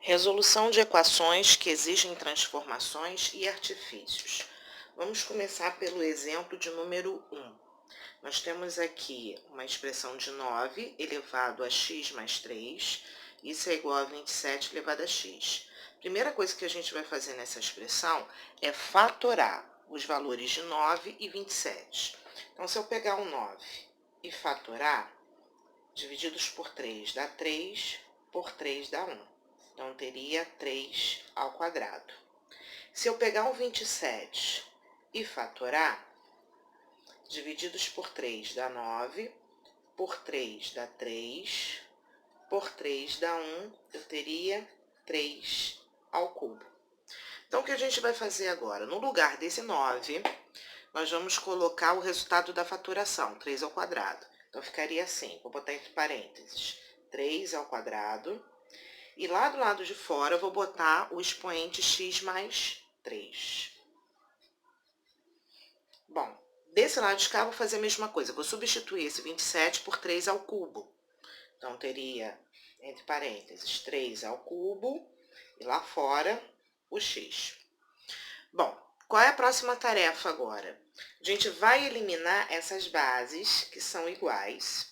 Resolução de equações que exigem transformações e artifícios. Vamos começar pelo exemplo de número 1. Nós temos aqui uma expressão de 9 elevado a x mais 3. Isso é igual a 27 elevado a x. Primeira coisa que a gente vai fazer nessa expressão é fatorar os valores de 9 e 27. Então, se eu pegar o 9 e fatorar, divididos por 3 dá 3, por 3 dá 1. Então, teria 3 ao quadrado. Se eu pegar o 27 e fatorar, divididos por 3 dá 9, por 3 dá 3, por 3 dá 1, eu teria 3 ao cubo. Então, o que a gente vai fazer agora? No lugar desse 9, nós vamos colocar o resultado da fatoração, 3 ao quadrado. Então, ficaria assim, vou botar entre parênteses, 3 ao quadrado. E lá do lado de fora, eu vou botar o expoente x mais 3. Bom, desse lado de cá, eu vou fazer a mesma coisa. Vou substituir esse 27 por 3 ao cubo. Então, teria, entre parênteses, 3 ao cubo. E lá fora, o x. Bom, qual é a próxima tarefa agora? A gente vai eliminar essas bases, que são iguais.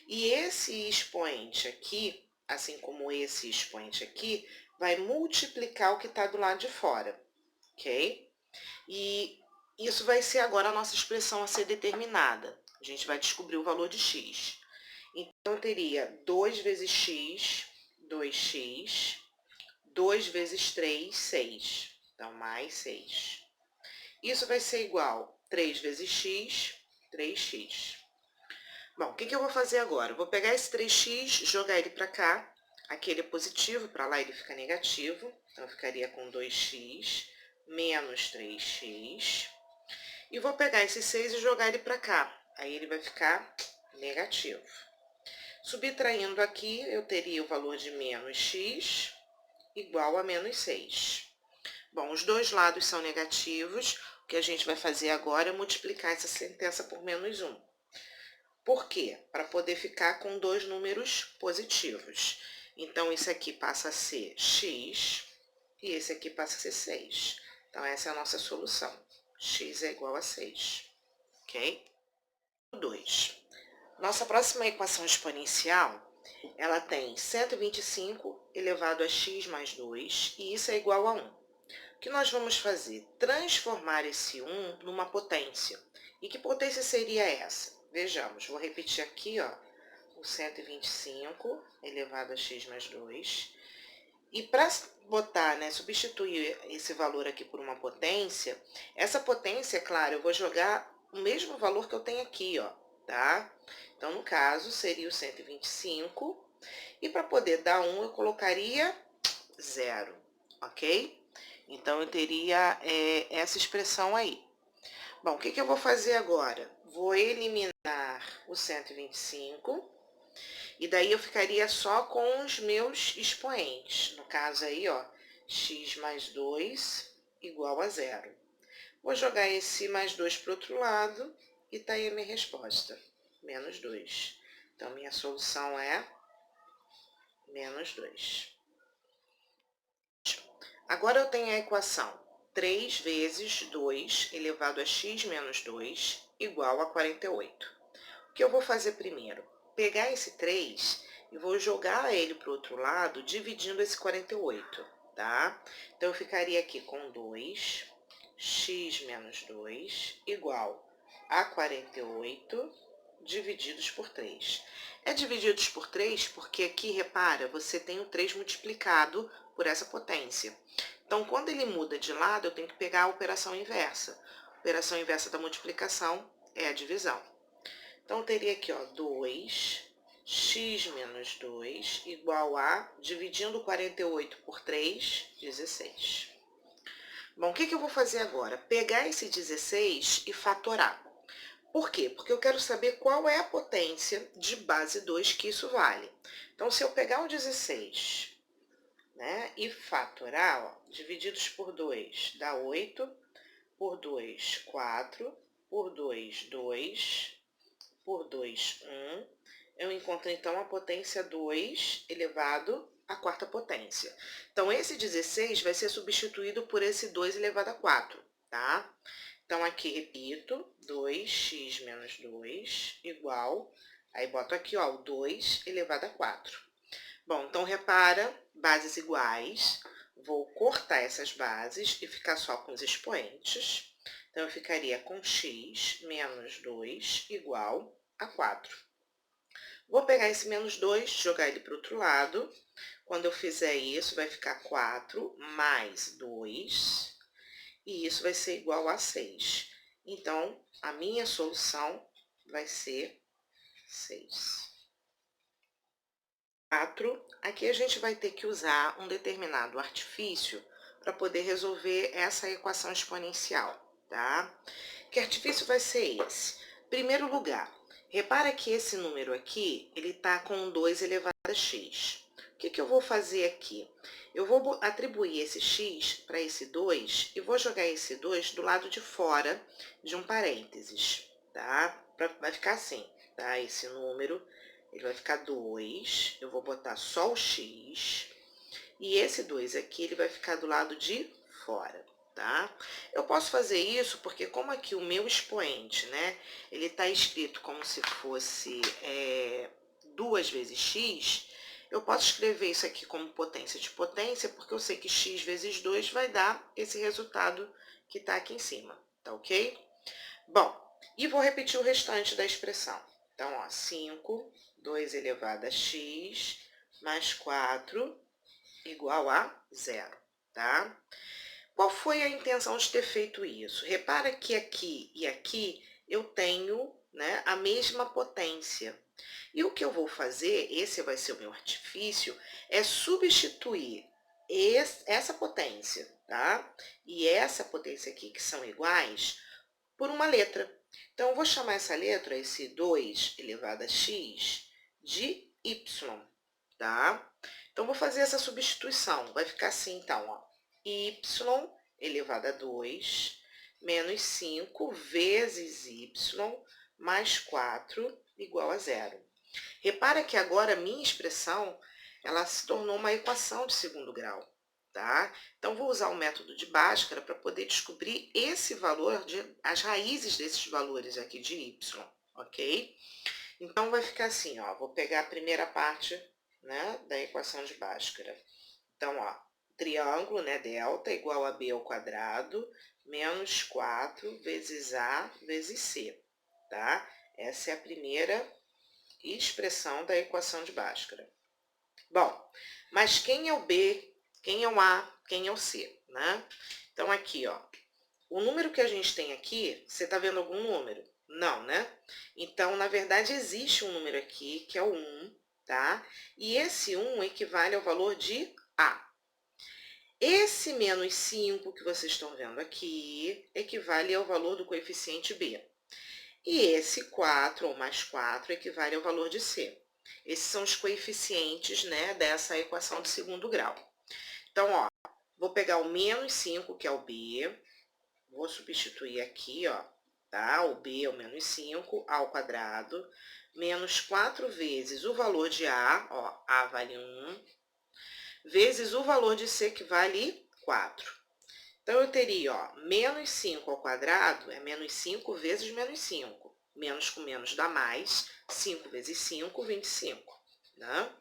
E esse expoente aqui, assim como esse expoente aqui, vai multiplicar o que está do lado de fora, ok? E isso vai ser agora a nossa expressão a ser determinada. A gente vai descobrir o valor de x. Então, eu teria 2 vezes x, 2x, 2 vezes 3, 6. Então, mais 6. Isso vai ser igual a 3 vezes x, 3x. Bom, o que eu vou fazer agora? Eu vou pegar esse 3x, jogar ele para cá. Aqui ele é positivo, para lá ele fica negativo. Então, eu ficaria com 2x menos 3x. E vou pegar esse 6 e jogar ele para cá. Aí ele vai ficar negativo. Subtraindo aqui, eu teria o valor de menos x igual a menos 6. Bom, os dois lados são negativos. O que a gente vai fazer agora é multiplicar essa sentença por menos 1. Por quê? Para poder ficar com dois números positivos. Então, isso aqui passa a ser x e esse aqui passa a ser 6. Então, essa é a nossa solução. X é igual a 6. Ok? 2. Nossa próxima equação exponencial, ela tem 125 elevado a x mais 2 e isso é igual a 1. O que nós vamos fazer? Transformar esse 1 numa potência. E que potência seria essa? Vejamos, vou repetir aqui, ó, o 125 elevado a x mais 2. E para botar, né, substituir esse valor aqui por uma potência, essa potência, claro, eu vou jogar o mesmo valor que eu tenho aqui, ó, tá? Então, no caso, seria o 125. E para poder dar 1, eu colocaria 0, ok? Então, eu teria essa expressão aí. Bom, o que eu vou fazer agora? Vou eliminar o 125 e daí eu ficaria só com os meus expoentes. No caso aí, ó, x mais 2 igual a 0. Vou jogar esse mais 2 para o outro lado e tá aí a minha resposta, menos 2. Então, minha solução é menos 2. Agora eu tenho a equação 3 vezes 2 elevado a x menos 2 igual a 48. O que eu vou fazer primeiro? Pegar esse 3 e vou jogar ele para o outro lado, dividindo esse 48, tá? Então, eu ficaria aqui com 2x menos 2 igual a 48 divididos por 3. É divididos por 3 porque aqui, repara, você tem o 3 multiplicado por essa potência. Então, quando ele muda de lado, eu tenho que pegar a operação inversa. A operação inversa da multiplicação é a divisão. Então, eu teria aqui, ó, 2x menos 2 igual a, dividindo 48 por 3, 16. Bom, o que eu vou fazer agora? Pegar esse 16 e fatorar. Por quê? Porque eu quero saber qual é a potência de base 2 que isso vale. Então, se eu pegar o 16, né, e fatorar, ó, divididos por 2 dá 8, por 2, 4, por 2, 2, por 2, 1. Eu encontro, então, a potência 2 elevado à quarta potência. Então, esse 16 vai ser substituído por esse 2 elevado a 4, tá? Então, aqui, repito, 2x menos 2 igual, aí boto aqui, ó, o 2 elevado a 4. Bom, então, repara, bases iguais, vou cortar essas bases e ficar só com os expoentes. Então, eu ficaria com x menos 2 igual a 4. Vou pegar esse menos 2, jogar ele para o outro lado. Quando eu fizer isso, vai ficar 4 mais 2, e isso vai ser igual a 6. Então, a minha solução vai ser 6. 4. Aqui a gente vai ter que usar um determinado artifício para poder resolver essa equação exponencial, tá? Que artifício vai ser esse? Primeiro lugar, repara que esse número aqui, ele está com 2 elevado a x. O que eu vou fazer aqui? Eu vou atribuir esse x para esse 2 e vou jogar esse 2 do lado de fora de um parênteses, tá? Vai ficar assim, tá? Esse número, ele vai ficar 2, eu vou botar só o x, e esse 2 aqui, ele vai ficar do lado de fora, tá? Eu posso fazer isso porque como aqui o meu expoente, né, ele tá escrito como se fosse 2 vezes x, eu posso escrever isso aqui como potência de potência, porque eu sei que x vezes 2 vai dar esse resultado que tá aqui em cima, tá ok? Bom, e vou repetir o restante da expressão. Então, ó, 5, 2 elevado a x, mais 4, igual a 0, tá? Qual foi a intenção de ter feito isso? Repara que aqui e aqui eu tenho, né, a mesma potência. E o que eu vou fazer, esse vai ser o meu artifício, é substituir essa potência, tá? E essa potência aqui, que são iguais, por uma letra. Então, eu vou chamar essa letra, esse 2 elevado a x, de y, tá? Então, vou fazer essa substituição. Vai ficar assim, então, ó, y elevado a 2 menos 5 vezes y mais 4 igual a 0. Repara que agora a minha expressão, ela se tornou uma equação de segundo grau, tá? Então, vou usar o método de Bhaskara para poder descobrir esse valor, as raízes desses valores aqui de y, ok? Então, vai ficar assim, ó, vou pegar a primeira parte, né, da equação de Bhaskara. Então, ó, triângulo, né, delta igual a b ao quadrado menos 4 vezes a vezes c, tá? Essa é a primeira expressão da equação de Bhaskara. Bom, mas quem é o b, quem é o a, quem é o c, né? Então, aqui, ó, o número que a gente tem aqui, você está vendo algum número? Não, né? Então, na verdade, existe um número aqui, que é o 1, tá? E esse 1 equivale ao valor de A. Esse menos 5 que vocês estão vendo aqui, equivale ao valor do coeficiente B. E esse 4, ou mais 4, equivale ao valor de C. Esses são os coeficientes, né, dessa equação de segundo grau. Então, ó, vou pegar o menos 5, que é o B, vou substituir aqui, ó, tá? O B é o menos 5, A ao quadrado, menos 4 vezes o valor de A, ó, A vale 1, vezes o valor de C, que vale 4. Então, eu teria, ó, menos 5 ao quadrado é menos 5 vezes menos 5. Menos com menos dá mais, 5 vezes 5, 25, né?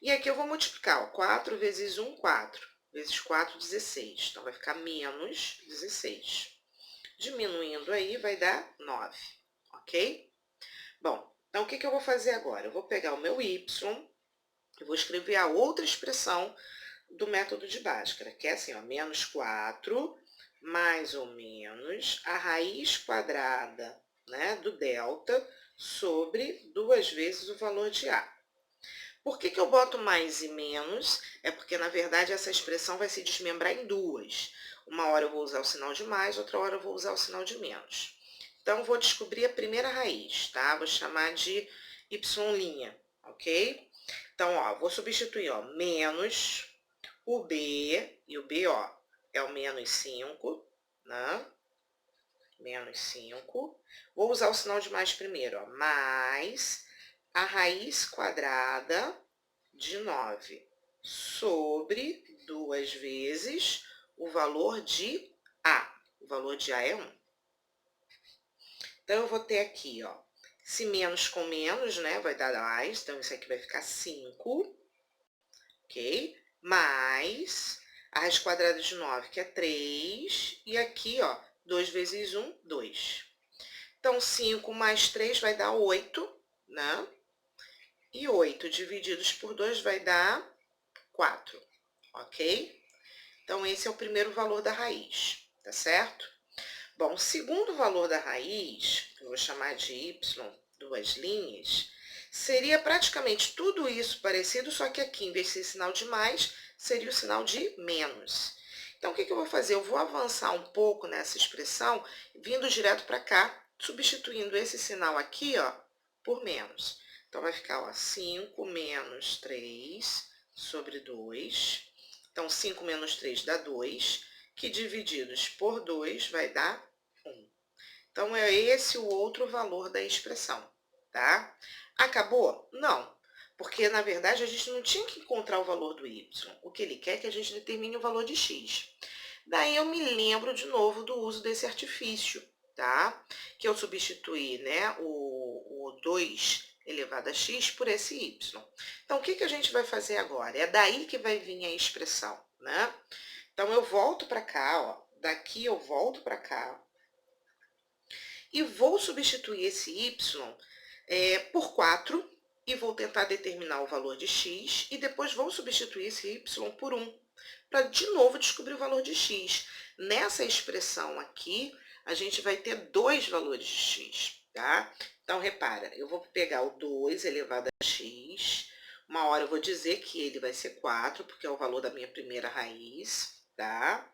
E aqui eu vou multiplicar, ó, 4 vezes 1, 4, vezes 4, 16. Então, vai ficar menos 16. Diminuindo aí, vai dar 9, ok? Bom, então, o que eu vou fazer agora? Eu vou pegar o meu y, eu vou escrever a outra expressão do método de Bhaskara, que é assim, ó, menos 4 mais ou menos a raiz quadrada, né, do delta sobre 2 vezes o valor de A. Por que eu boto mais e menos? É porque, na verdade, essa expressão vai se desmembrar em duas. Uma hora eu vou usar o sinal de mais, outra hora eu vou usar o sinal de menos. Então, vou descobrir a primeira raiz, tá? Vou chamar de y', ok? Então, ó, vou substituir, ó, menos o b, e o b, ó, é o menos 5, né? Menos 5. Vou usar o sinal de mais primeiro, ó, mais a raiz quadrada de 9. sobre 2 vezes o valor de A. O valor de A é 1. Então, eu vou ter aqui, ó, se menos com menos, né, vai dar mais. Então, isso aqui vai ficar 5, ok? Mais a raiz quadrada de 9, que é 3. E aqui, ó, 2 vezes 1, 2. Então, 5 mais 3 vai dar 8, né? E 8 divididos por 2 vai dar 4, ok? Então, esse é o primeiro valor da raiz, tá certo? Bom, o segundo valor da raiz, que eu vou chamar de y, 2 linhas, seria praticamente tudo isso parecido, só que aqui, em vez de ser sinal de mais, seria o sinal de menos. Então, o que eu vou fazer? Eu vou avançar um pouco nessa expressão, vindo direto para cá, substituindo esse sinal aqui, ó, por menos. Então, vai ficar, ó, 5 menos 3 sobre 2. Então, 5 menos 3 dá 2, que divididos por 2 vai dar 1. Então, é esse o outro valor da expressão, tá? Acabou? Não, porque, na verdade, a gente não tinha que encontrar o valor do y. O que ele quer é que a gente determine o valor de x. Daí, eu me lembro de novo do uso desse artifício, tá? Que eu substituí, né, o 2 elevado a x por esse y. Então, o que a gente vai fazer agora? É daí que vai vir a expressão, né? Então, eu volto para cá, ó. Daqui eu volto para cá. E vou substituir esse y por 4 e vou tentar determinar o valor de x. E depois vou substituir esse y por 1, para de novo descobrir o valor de x. Nessa expressão aqui, a gente vai ter dois valores de x, tá? Então, repara, eu vou pegar o 2 elevado a x. Uma hora eu vou dizer que ele vai ser 4, porque é o valor da minha primeira raiz, tá?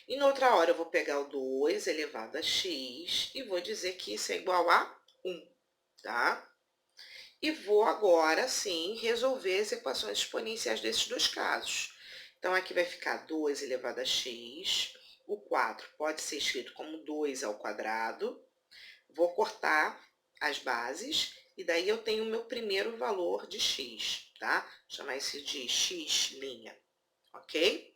E noutra hora eu vou pegar o 2 elevado a x e vou dizer que isso é igual a 1, tá? E vou agora, sim, resolver as equações exponenciais desses dois casos. Então, aqui vai ficar 2 elevado a x. O 4 pode ser escrito como 2 ao quadrado. Vou cortar as bases e daí eu tenho o meu primeiro valor de x, tá? Vou chamar isso de x', ok?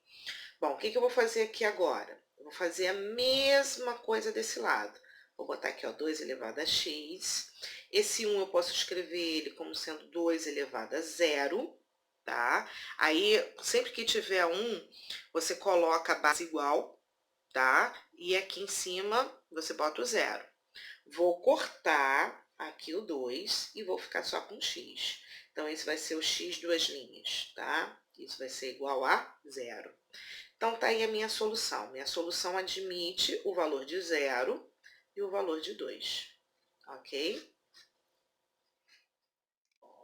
Bom, o que eu vou fazer aqui agora? Eu vou fazer a mesma coisa desse lado. Vou botar aqui, ó, 2 elevado a x. Esse 1 eu posso escrever ele como sendo 2 elevado a 0, tá? Aí, sempre que tiver 1, você coloca a base igual, tá? E aqui em cima, você bota o 0. Vou cortar aqui o 2 e vou ficar só com x. Então, esse vai ser o x duas linhas, tá? Isso vai ser igual a 0. Então, tá aí a minha solução. Minha solução admite o valor de 0 e o valor de 2, ok?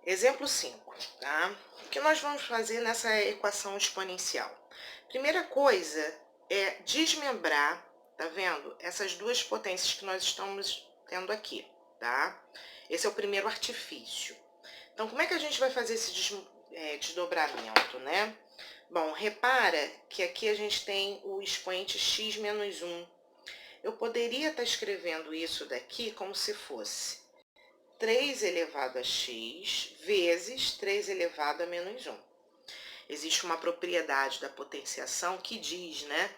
Exemplo 5, tá? O que nós vamos fazer nessa equação exponencial? Primeira coisa é desmembrar, tá vendo? Essas duas potências que nós estamos tendo aqui, tá? Esse é o primeiro artifício. Então, como é que a gente vai fazer esse desdobramento, né? Bom, repara que aqui a gente tem o expoente x menos 1. Eu poderia estar escrevendo isso daqui como se fosse 3 elevado a x vezes 3 elevado a menos 1. Existe uma propriedade da potenciação que diz, né,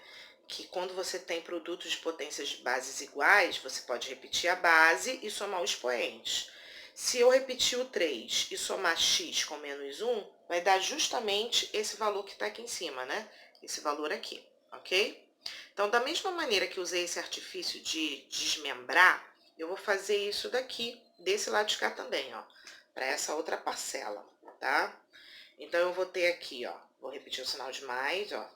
que quando você tem produtos de potências de bases iguais, você pode repetir a base e somar o expoente. Se eu repetir o 3 e somar x com menos 1, vai dar justamente esse valor que está aqui em cima, né? Esse valor aqui, ok? Então, da mesma maneira que usei esse artifício de desmembrar, eu vou fazer isso daqui, desse lado de cá também, ó, para essa outra parcela, tá? Então, eu vou ter aqui, ó, vou repetir o sinal de mais, ó,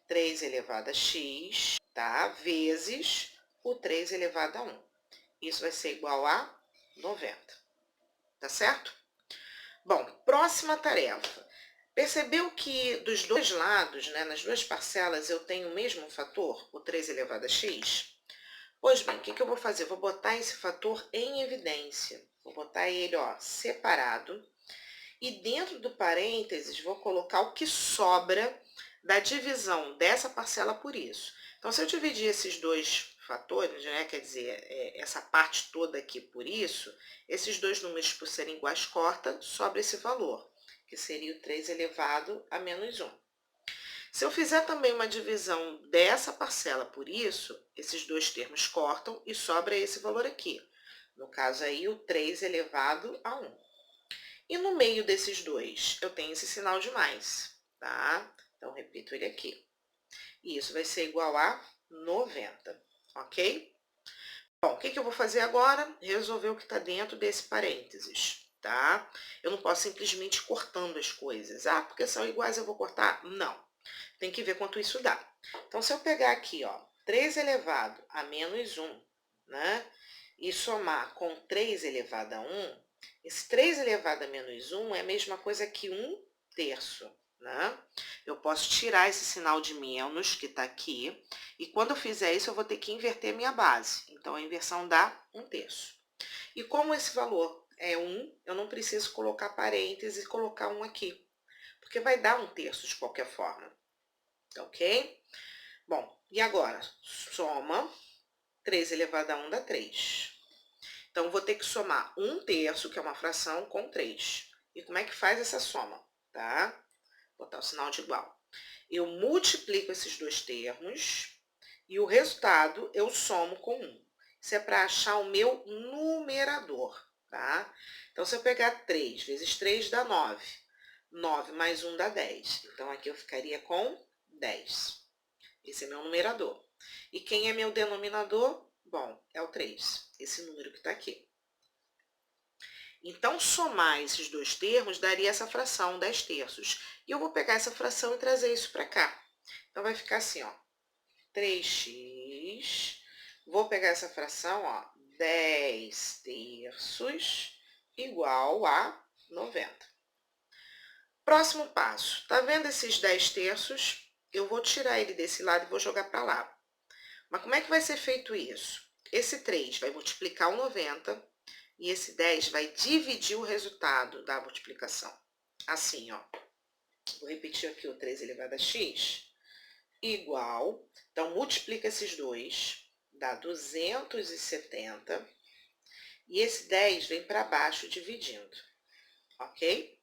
3 elevado a x, tá? Vezes o 3 elevado a 1. Isso vai ser igual a 90, tá certo? Bom, próxima tarefa. Percebeu que dos dois lados, né, nas duas parcelas, eu tenho o mesmo fator, o 3 elevado a x? Pois bem, o que eu vou fazer? Vou botar esse fator em evidência. Vou botar ele, ó, separado. E dentro do parênteses, vou colocar o que sobra da divisão dessa parcela por isso. Então, se eu dividir esses dois fatores, né, quer dizer, essa parte toda aqui por isso, esses dois números, por serem iguais, corta, sobra esse valor, que seria o 3 elevado a menos 1. Se eu fizer também uma divisão dessa parcela por isso, esses dois termos cortam e sobra esse valor aqui. No caso aí, o 3 elevado a 1. E no meio desses dois, eu tenho esse sinal de mais, tá? Então, repito ele aqui. E isso vai ser igual a 90, ok? Bom, o que eu vou fazer agora? Resolver o que está dentro desse parênteses, tá? Eu não posso simplesmente ir cortando as coisas. Ah, porque são iguais eu vou cortar? Não. Tem que ver quanto isso dá. Então, se eu pegar aqui, ó, 3 elevado a menos 1, né? E somar com 3 elevado a 1, esse 3 elevado a menos 1 é a mesma coisa que 1/3, né? Eu posso tirar esse sinal de menos, que está aqui, e quando eu fizer isso, eu vou ter que inverter a minha base. Então, a inversão dá 1/3. E como esse valor é 1, eu não preciso colocar parênteses e colocar 1 aqui, porque vai dar 1/3 de qualquer forma, ok? Bom, e agora? Soma 3 elevado a 1 dá 3. Então, vou ter que somar 1/3, que é uma fração, com 3. E como é que faz essa soma? Tá? Vou botar o sinal de igual. Eu multiplico esses dois termos e o resultado eu somo com 1. Isso é para achar o meu numerador, tá? Então, se eu pegar 3 vezes 3 dá 9. 9 mais 1 dá 10. Então, aqui eu ficaria com 10. Esse é meu numerador. E quem é meu denominador? Bom, é o 3, esse número que está aqui. Então, somar esses dois termos daria essa fração, 10/3. E eu vou pegar essa fração e trazer isso para cá. Então, vai ficar assim, ó, 3x, vou pegar essa fração, ó, 10/3 igual a 90. Próximo passo, tá vendo esses 10/3? Eu vou tirar ele desse lado e vou jogar para lá. Mas como é que vai ser feito isso? Esse 3 vai multiplicar o 90 e esse 10 vai dividir o resultado da multiplicação. Assim, ó. Vou repetir aqui o 3 elevado a x igual. Então, multiplica esses dois, dá 270. E esse 10 vem para baixo dividindo, ok?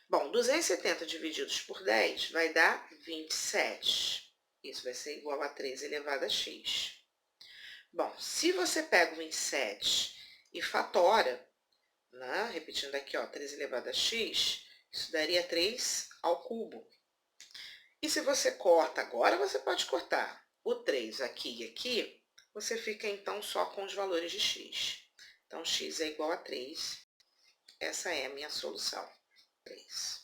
Bom, 270 divididos por 10 vai dar 27. Isso vai ser igual a 3 elevado a x. Bom, se você pega o 27 e fatora, né? Repetindo aqui, ó, 3 elevado a x, isso daria 3 ao cubo. E se você corta, agora você pode cortar o 3 aqui e aqui, você fica então só com os valores de x. Então, x é igual a 3. Essa é a minha solução. 3.